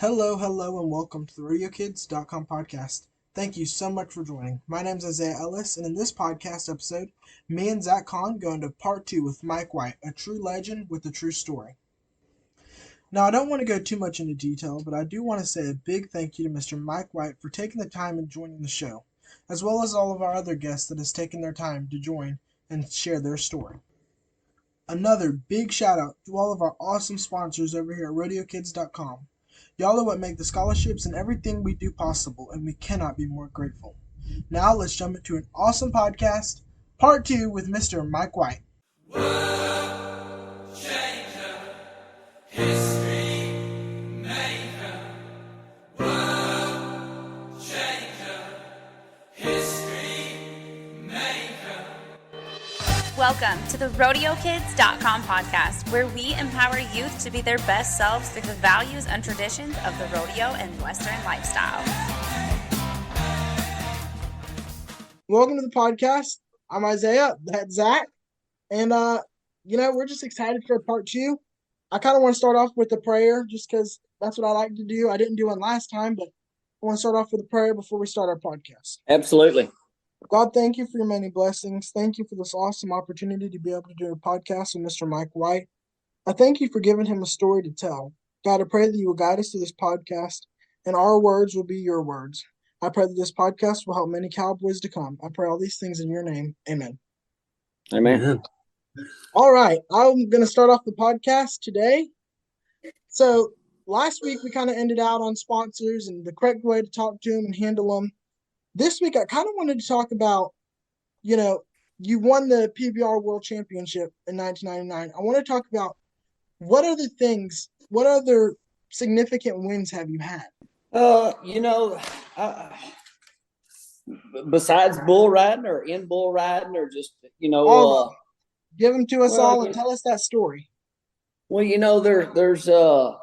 Hello, and welcome to the RodeoKids.com podcast. Thank you so much for joining. My name is Isaiah Ellis, and in this podcast episode, me and Zach Honn go into part 2 with Mike White, a true legend with a true story. Now, I don't want to go too much into detail, but I do want to say a big thank you to Mr. Mike White for taking the time and joining the show, as well as all of our other guests that has taken their time to join and share their story. Another big shout out to all of our awesome sponsors over here at RodeoKids.com. Y'all are what make the scholarships and everything we do possible, and we cannot be more grateful. Now let's jump into an awesome podcast, part 2 with Mr. Mike White. World changer, history maker. World changer, history maker. Welcome to the RodeoKids.com podcast, where we empower youth to be their best selves through the values and traditions of the rodeo and Western lifestyle. Welcome to the podcast. I'm Isaiah, that's Zach, and we're just excited for part 2. I kind of want to start off with a prayer just because that's what I like to do. I didn't do one last time, but I want to start off with a prayer before we start our podcast. Absolutely. God, thank you for your many blessings. Thank you for this awesome opportunity to be able to do a podcast with Mr. Mike White. I thank you for giving him a story to tell. God, I pray that you will guide us through this podcast, and our words will be your words. I pray that this podcast will help many cowboys to come. I pray all these things in your name. Amen. Amen. All right. I'm going to start off the podcast today. So last week we kind of ended out on sponsors and the correct way to talk to them and handle them. This week I kind of wanted to talk about, you won the PBR World Championship in 1999. I want to talk about what other significant wins have you had? Besides bull riding or in bull riding or just, give them to us all and tell us that story. Well, there's a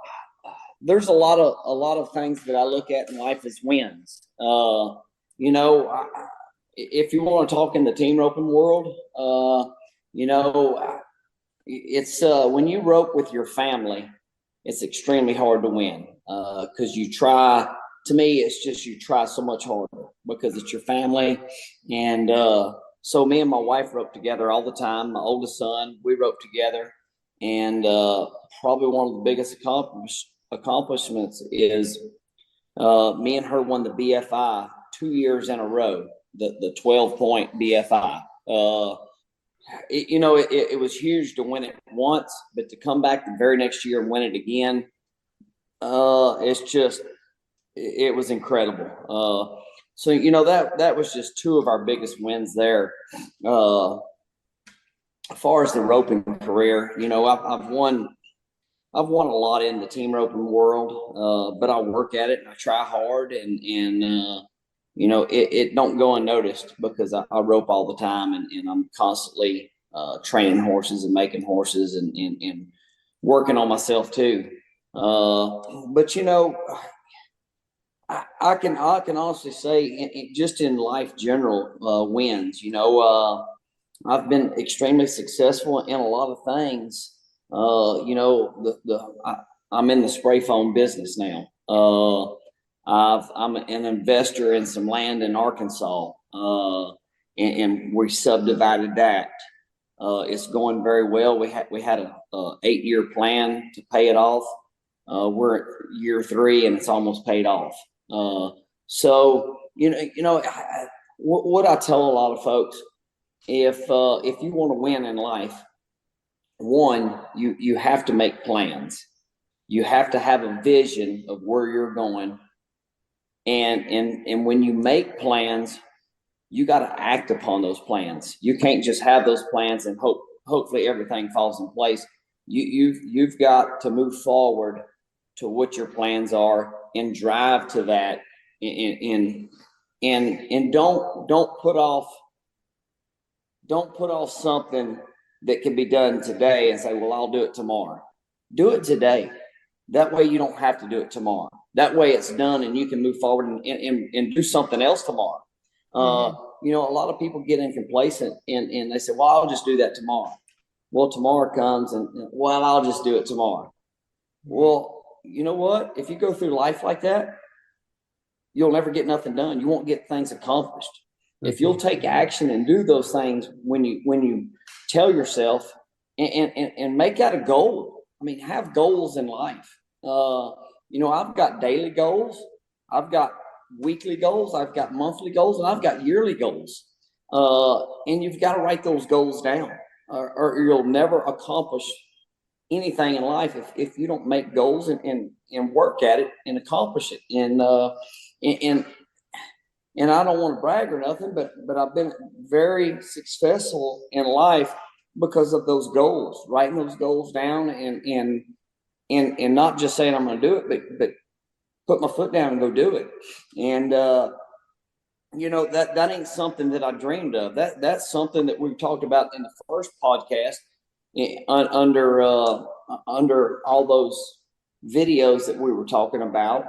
lot of things that I look at in life as wins. If you want to talk in the team roping world, it's when you rope with your family, it's extremely hard to win because you try. To me, it's just you try so much harder because it's your family. And so me and my wife rope together all the time. My oldest son, we rope together. And probably one of the biggest accomplishments is me and her won the BFI 2 years in a row, the 12-point BFI. It was huge to win it once, but to come back the very next year and win it again, it was incredible. So that was just two of our biggest wins there. As far as the roping career, I've won a lot in the team roping world, but I work at it and I try hard, and it don't go unnoticed because I rope all the time, and I'm constantly training horses and making horses and working on myself too. But I can honestly say, just in life general, wins. I've been extremely successful in a lot of things. I'm in the spray foam business now. I'm an investor in some land in Arkansas, and we subdivided that. It's going very well. We had a 8-year plan to pay it off. We're at year 3 and it's almost paid off. So what I tell a lot of folks, if you want to win in life, one, you have to make plans. You have to have a vision of where you're going. And when you make plans, you got to act upon those plans. You can't just have those plans and hopefully everything falls in place. You've got to move forward to what your plans are and drive to that. And don't put off something that can be done today and say, well, I'll do it tomorrow. Do it today. That way you don't have to do it tomorrow. That way it's done and you can move forward and do something else tomorrow. A lot of people get in complacent and they say, well, I'll just do that tomorrow. Well, tomorrow comes and well, I'll just do it tomorrow. Well, you know what? If you go through life like that, you'll never get nothing done. You won't get things accomplished. If you'll take action and do those things when you tell yourself and make that a goal. I mean, have goals in life. I've got daily goals, I've got weekly goals, I've got monthly goals, and I've got yearly goals. And you've got to write those goals down, or you'll never accomplish anything in life if you don't make goals and work at it and accomplish it. And I don't want to brag or nothing, but I've been very successful in life because of those goals, writing those goals down and not just saying I'm going to do it, but put my foot down and go do it. And that ain't something that I dreamed of. That's something that we talked about in the first podcast under all those videos that we were talking about.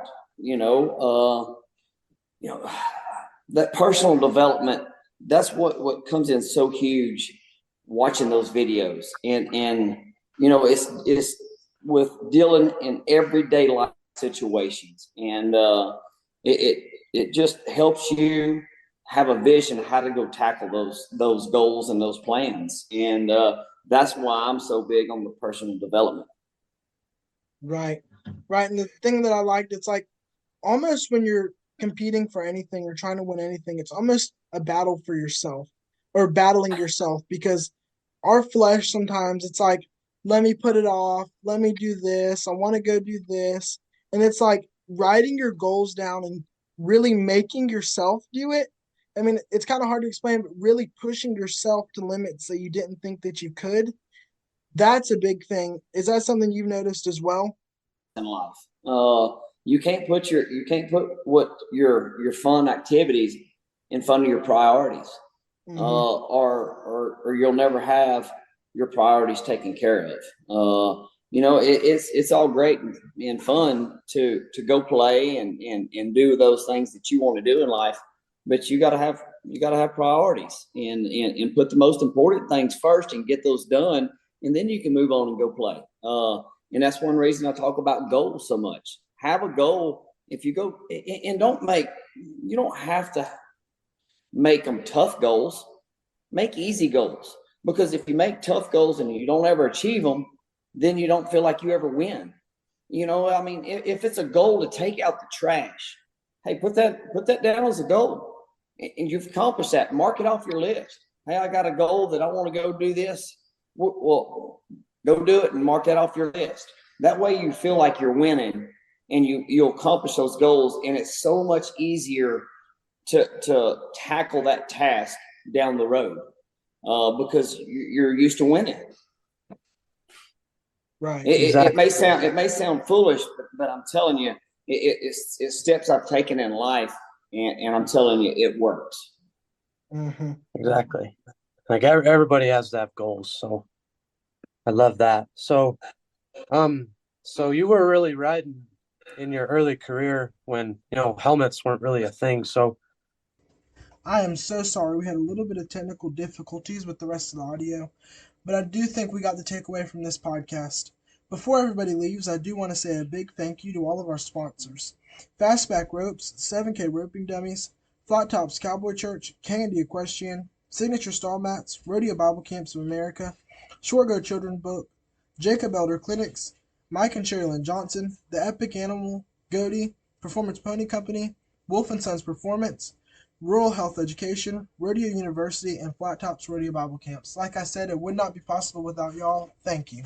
That personal development, that's what comes in so huge watching those videos. And it's with dealing in everyday life situations. And it just helps you have a vision of how to go tackle those goals and those plans. And that's why I'm so big on the personal development. Right. And the thing that I liked, it's like almost when you're competing for anything or trying to win anything, it's almost a battle for yourself or battling yourself, because our flesh sometimes it's like, let me put it off, let me do this, I want to go do this. And it's like writing your goals down and really making yourself do it. I mean, it's kind of hard to explain, but really pushing yourself to limits that you didn't think that you could. That's a big thing. Is that something you've noticed as well? In life, you can't put what your fun activities in front of your priorities, or you'll never have your priorities taken care of. It's all great and fun to go play and do those things that you want to do in life, but you got to have priorities and put the most important things first and get those done, and then you can move on and go play. And that's one reason I talk about goals so much. Have a goal. If you go and you don't have to make them tough goals. Make easy goals, because if you make tough goals and you don't ever achieve them, then you don't feel like you ever win. I mean, if it's a goal to take out the trash, hey, put that down as a goal, and you've accomplished that. Mark it off your list. Hey, I got a goal that I want to go do this. Well, go do it and mark that off your list. That way you feel like you're winning, and you'll accomplish those goals, and it's so much easier to tackle that task down the road, because you're used to winning. Right. It may sound foolish, but I'm telling you, it's steps I've taken in life, and I'm telling you, it works. Mm-hmm. Exactly. Like everybody has to have goals, so I love that. So you were really riding in your early career when helmets weren't really a thing. So I am so sorry. We had a little bit of technical difficulties with the rest of the audio, but I do think we got the takeaway from this podcast. Before everybody leaves, I do want to say a big thank you to all of our sponsors: Fastback Ropes, 7K Roping Dummies, Flat Tops Cowboy Church, Candy Equestrian, Signature Stall Mats, Rodeo Bible Camps of America, Shorgo Children Book, Jacob Elder Clinics, Mike and Sherilyn Johnson, The Epic Animal, Goaty, Performance Pony Company, Wolf and Sons Performance, Rural Health Education, Rodeo University, and Flat Tops Rodeo Bible Camps. Like I said, it would not be possible without y'all. Thank you.